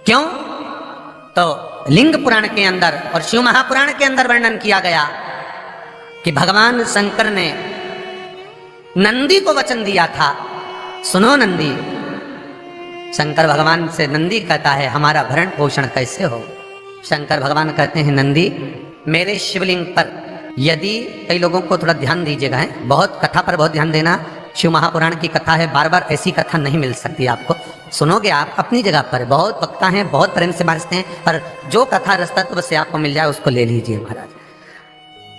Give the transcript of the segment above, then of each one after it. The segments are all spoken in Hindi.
क्यों? तो लिंग पुराण के अंदर और शिव महापुराण के अंदर वर्णन किया गया कि भगवान शंकर ने नंदी को वचन दिया था, सुनो नंदी। शंकर भगवान से नंदी कहता है हमारा भरण पोषण कैसे हो? शंकर भगवान कहते हैं नंदी मेरे शिवलिंग पर, यदि कई लोगों को थोड़ा ध्यान दीजिएगा, है बहुत कथा पर बहुत ध्यान देना, शिव महापुराण की कथा है, बार बार ऐसी कथा नहीं मिल सकती आपको। सुनोगे आप अपनी जगह पर, बहुत वक्ता हैं, बहुत प्रेम से बांटते हैं, पर जो कथा रसतत्व से आपको मिल जाए उसको ले लीजिए महाराज।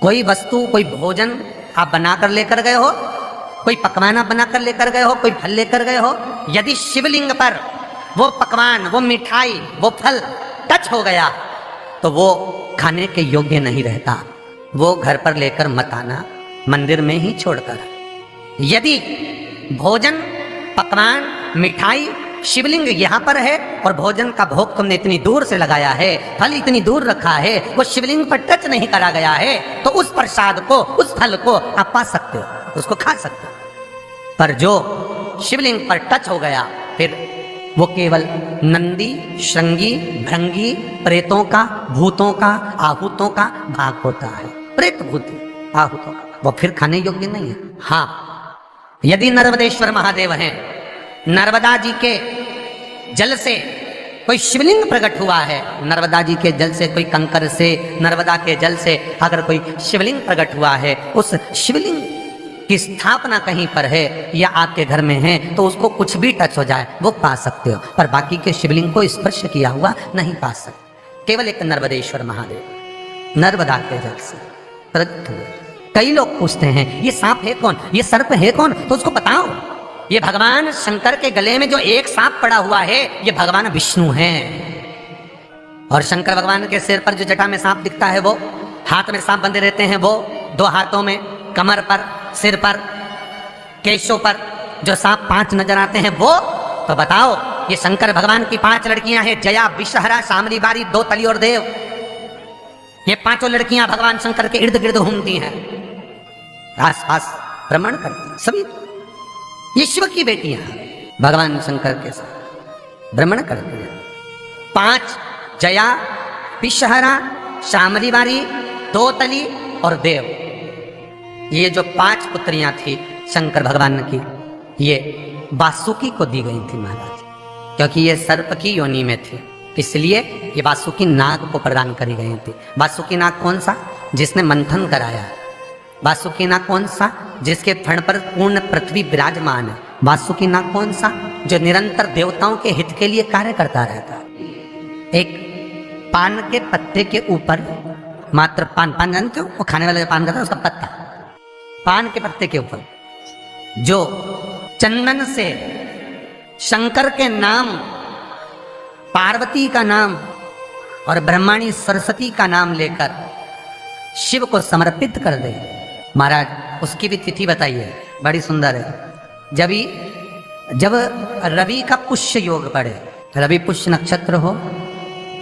कोई वस्तु, कोई भोजन आप बनाकर लेकर गए हो, कोई पकवान आप बनाकर लेकर गए हो, कोई फल लेकर गए हो, यदि शिवलिंग पर वो पकवान, वो मिठाई, वो फल टच हो गया तो वो खाने के योग्य नहीं रहता, वो घर पर लेकर मत आना, मंदिर में ही छोड़कर। यदि भोजन, पकवान, मिठाई, शिवलिंग यहाँ पर है और भोजन का भोग तुमने इतनी दूर से लगाया है, फल इतनी दूर रखा है, वो शिवलिंग पर टच नहीं करा गया है, तो उस प्रसाद को, उस फल को आप पा सकते हो, उसको खा सकते हो। पर जो शिवलिंग पर टच हो गया फिर वो केवल नंदी, श्रृंगी, भृंगी, प्रेतों का, भूतों का, आहूतों का भाग होता है। प्रेत, भूत, आहूतों का, वो फिर खाने योग्य नहीं है। हाँ, यदि नर्मदेश्वर महादेव हैं, नर्मदा जी के जल से कोई शिवलिंग प्रकट हुआ है, नर्मदा जी के जल से, कोई कंकर से, नर्मदा के जल से अगर कोई शिवलिंग प्रकट हुआ है, उस शिवलिंग की स्थापना कहीं पर है या आपके घर में है, तो उसको कुछ भी टच हो जाए वो पा सकते हो, पर बाकी के शिवलिंग को स्पर्श किया हुआ नहीं पा सकते। केवल एक नर्मदेश्वर महादेव नर्मदा के जल से प्रकट हुए। कई लोग पूछते हैं ये सांप है कौन, ये सर्प है कौन, तो उसको बताओ ये भगवान शंकर के गले में जो एक सांप पड़ा हुआ है ये भगवान विष्णु हैं। और शंकर भगवान के सिर पर जो जटा में सांप दिखता है, वो हाथ में सांप बंधे रहते हैं, वो दो हाथों में, कमर पर, सिर पर, केशों पर जो सांप 5 नजर आते हैं वो, तो बताओ ये शंकर भगवान की 5 लड़कियां हैं, जया, विषहरा, शामली बारी, दो तली और देव। ये 5 लड़कियां भगवान शंकर के इर्द गिर्द घूमती हैं, आस पास भ्रमण करती हैं, सभी ये शिव की बेटियां भगवान शंकर के साथ भ्रमण करती हैं। 5 जया, विषहरा, शामली बारी, दो तली और देव, ये जो 5 पुत्रियां थी शंकर भगवान की, ये वासुकी को दी गई थी महाराज, क्योंकि ये सर्प की योनि में थी, इसलिए ये वासुकी नाग को प्रदान करी गई थी। वासुकी नाग कौन सा? जिसने मंथन कराया। वासुकी नाग कौन सा? जिसके फण पर पूर्ण पृथ्वी विराजमान है। वासुकी नाग कौन सा? जो निरंतर देवताओं के हित के लिए कार्य करता रहता। एक पान के पत्ते के ऊपर, मात्र पान जानते हो, वो खाने वाले पान करता है, उसका पत्ता, पान के पत्ते के ऊपर जो चंदन से शंकर के नाम, पार्वती का नाम और ब्रह्माणी सरस्वती का नाम लेकर शिव को समर्पित कर दे महाराज, उसकी भी तिथि बताइए, बड़ी सुंदर है। जब रवि का पुष्य योग पड़े, रवि पुष्य नक्षत्र हो,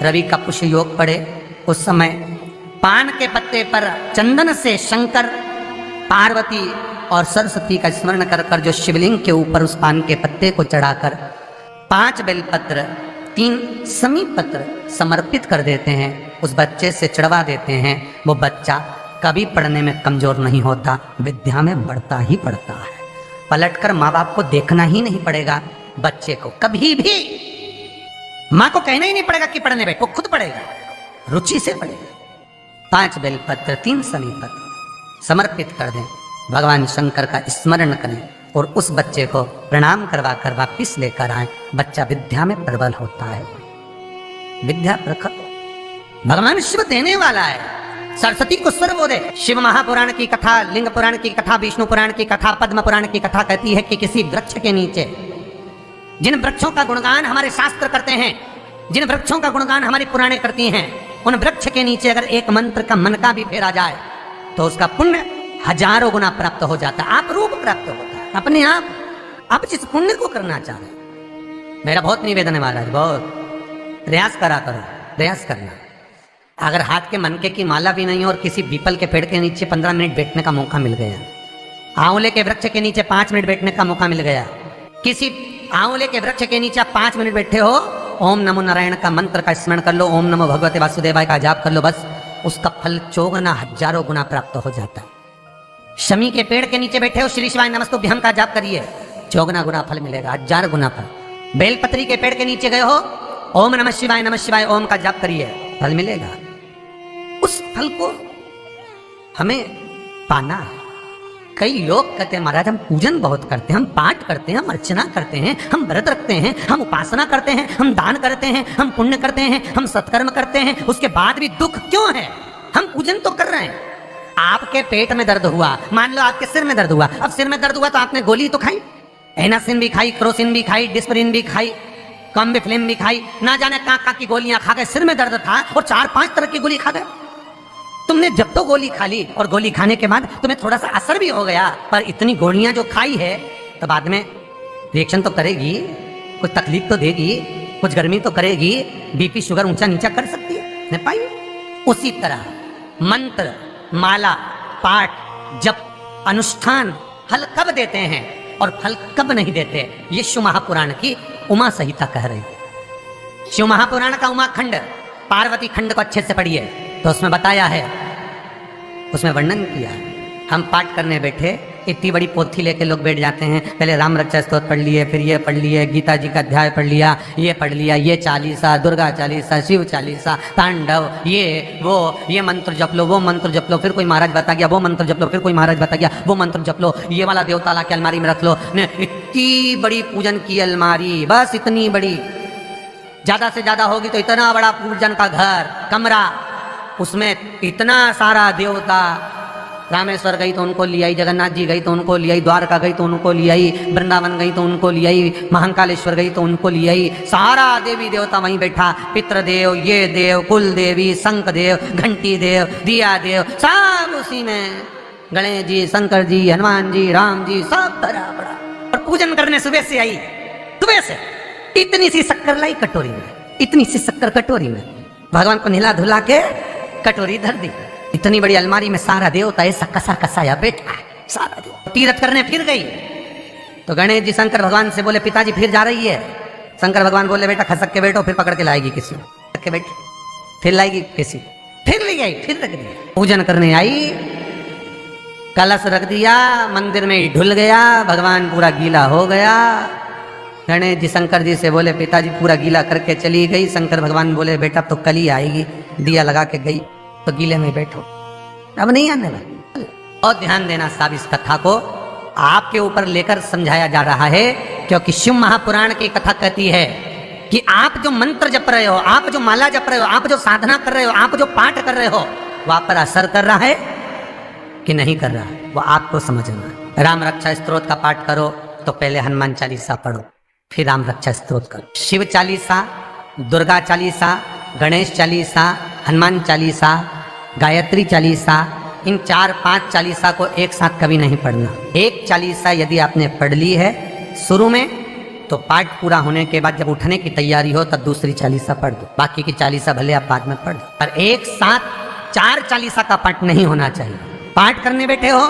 रवि का पुष्य योग पड़े, उस समय पान के पत्ते पर चंदन से शंकर, पार्वती और सरस्वती का स्मरण कर कर जो शिवलिंग के ऊपर उस पान के पत्ते को चढ़ाकर 5 बेलपत्र, 3 समीपत्र समर्पित कर देते हैं, उस बच्चे से चढ़वा देते हैं, वो बच्चा कभी पढ़ने में कमजोर नहीं होता, विद्या में बढ़ता ही बढ़ता है। पलटकर माँ बाप को देखना ही नहीं पड़ेगा, बच्चे को कभी भी माँ को कहना ही नहीं पड़ेगा कि पढ़ने बैठ, वो खुद पढ़ेगा, रुचि से पढ़ेगा। 5 बेलपत्र, 3 समीपत्र समर्पित कर दें, भगवान शंकर का स्मरण करें और उस बच्चे को प्रणाम करवा कर वापिस लेकर आए। बच्चा विद्या में प्रबल होता है, विद्या प्रखर, भगवान शिव देने वाला है। सरस्वती को स्वर बोले। शिव महापुराण की कथा, लिंग पुराण की कथा, विष्णु पुराण की कथा, पद्म पुराण की कथा कहती है कि किसी वृक्ष के नीचे, जिन वृक्षों का गुणगान हमारे शास्त्र करते हैं, जिन वृक्षों का गुणगान हमारी पुराणे करती हैं, उन वृक्ष के नीचे अगर एक मंत्र का मनका भी फेरा जाए तो उसका पुण्य 1000 गुना प्राप्त हो जाता है, आप रूप प्राप्त होता है अपने आप। आप जिस पुण्य को करना चाह रहे हैं, मेरा बहुत निवेदन है महाराज, बहुत प्रयास करा करो, प्रयास करना। अगर हाथ के मनके की माला भी नहीं हो और किसी पीपल के पेड़ के नीचे 15 मिनट बैठने का मौका मिल गया, आंवले के वृक्ष के नीचे 5 मिनट बैठने का मौका मिल गया, किसी आंवले के वृक्ष के नीचे 5 मिनट बैठे हो ओम नमो नारायण का मंत्र का स्मरण कर लो, ओम नमो भगवते वासुदेवाय का जाप कर लो, बस उसका फल 4 गुना 1000 गुना प्राप्त हो जाता है। शमी के पेड़ के नीचे बैठे हो, श्री शिवाय नमस्तुभ्यं का जाप करिए, 4 गुना फल मिलेगा, 1000 गुना फल। बेलपत्री के पेड़ के नीचे गए हो, ओम नमः शिवाय ओम का जाप करिए, फल मिलेगा। उस फल को हमें पाना है। कई लोग कहते हैं महाराज हम पूजन बहुत करते हैं, हम पाठ करते हैं, हम अर्चना करते हैं, हम व्रत रखते हैं, हम उपासना करते हैं, हम दान करते हैं, हम पुण्य करते हैं, हम सत्कर्म करते हैं, उसके बाद भी दुख क्यों है? हम पूजन तो कर रहे हैं। आपके पेट में दर्द हुआ, मान लो आपके सिर में दर्द हुआ, अब सिर में दर्द हुआ तो आपने गोली तो खाई, एनासिन भी खाई, क्रोसिन भी खाई, डिस्परिन भी खाई, कॉम्बिफ्लिन भी खाई, ना जाने कहाँ की गोलियां खा गए, सिर में दर्द था और 4-5 तरह की गोली खा गए। तुमने जब तो गोली खा ली और गोली खाने के बाद तुम्हें थोड़ा सा असर भी हो गया, पर इतनी गोलियां जो खाई है तो बाद में रिएक्शन तो करेगी, कुछ तकलीफ तो देगी, कुछ गर्मी तो करेगी, बीपी शुगर ऊंचा नीचा कर सकती है, नहीं पाई। उसी तरह मंत्र, माला, पाठ, जप, अनुष्ठान फल कब देते हैं और फल कब नहीं देते, ये शिव महापुराण की उमा संहिता कह रही है। शिव महापुराण का उमा खंड, पार्वती खंड को अच्छे से पढ़िए तो उसमें बताया है, उसमें वर्णन किया है। हम पाठ करने बैठे, इतनी बड़ी पोथी लेके लोग बैठ जाते हैं, पहले राम रक्षा स्तोत्र पढ़ लिए, फिर ये पढ़ लिए, गीता जी का अध्याय पढ़ लिया, ये पढ़ लिया, ये चालीसा, दुर्गा चालीसा, शिव चालीसा, तांडव, ये मंत्र जप लो, वो मंत्र जप लो, फिर कोई महाराज बता गया वो मंत्र जप लो, फिर कोई महाराज बता गया वो मंत्र जप लो, ये वाला देवता ला के अलमारी में रख लो। इतनी बड़ी पूजन की अलमारी, बस इतनी बड़ी, ज्यादा से ज्यादा होगी तो इतना बड़ा पूजन का घर, कमरा, उसमें इतना सारा देवता। रामेश्वर गई तो उनको ले आई, जगन्नाथ जी गई तो उनको ले आई, द्वारका गई तो उनको ले आई, वृंदावन गई तो उनको ले आई, महाकालेश्वर गई तो उनको ले आई, सारा देवी देवता वहीं बैठा, पितृदेव, ये देव, कुल देवी, शंख देव, घंटी देव, दिया देव, सब उसी में, गणेश जी, शंकर जी, हनुमान जी, राम जी, सब भरा पड़ा। और पूजन करने सुबह से आई, सुबह से इतनी सी शक्कर लाई कटोरी में, इतनी सी शक्कर कटोरी में, भगवान को नहला धुला के कटोरी धर दी, इतनी बड़ी अलमारी में सारा देवता ऐसा कसा कसाया बैठा, सारा देव। तीर्थ करने फिर गई तो गणेश जी शंकर भगवान से बोले पिताजी फिर जा रही है। शंकर भगवान बोले बेटा खसक के बैठो, फिर पकड़ के लाएगी किसी के बैठ, फिर लाएगी किसी, फिर ले गई, फिर रख दी। पूजन करने आई, कलश रख दिया, मंदिर में ढुल गया, भगवान पूरा गीला हो गया। गणेश जी शंकर जी से बोले पिताजी पूरा गीला करके चली गई। शंकर भगवान बोले बेटा तो कल ही आएगी, दिया लगा के गई तो गीले में बैठो, अब नहीं आने वाली। और ध्यान देना साहब, इस कथा को आपके ऊपर लेकर समझाया जा रहा है, क्योंकि शिव महापुराण की कथा कहती है कि आप जो मंत्र जप रहे हो, आप जो माला जप रहे हो, आप जो साधना कर रहे हो, आप जो पाठ कर रहे हो, वहां पर असर कर रहा है कि नहीं कर रहा है, वो आपको समझना है। राम रक्षा स्तोत्र का पाठ करो तो पहले हनुमान चालीसा पढ़ो, फिर राम रक्षा स्तोत्र करो। शिव चालीसा, दुर्गा चालीसा, गणेश चालीसा, हनुमान चालीसा, गायत्री चालीसा, इन 4-5 चालीसा को एक साथ कभी नहीं पढ़ना। एक चालीसा यदि आपने पढ़ ली है शुरू में, तो पाठ पूरा होने के बाद जब उठने की तैयारी हो तब दूसरी चालीसा पढ़ दो, बाकी की चालीसा भले आप बाद में पढ़ दो, पर एक साथ 4 चालीसा का पाठ नहीं होना चाहिए। पाठ करने बैठे हो,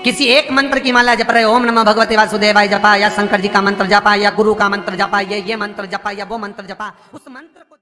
किसी एक मंत्र की माला जप रहे हो, ओम नमः भगवते वासुदेवाय जपा, या शंकर जी का मंत्र जपा, या गुरु का मंत्र जपा, ये मंत्र जपा, या वो मंत्र जपा, उस मंत्र को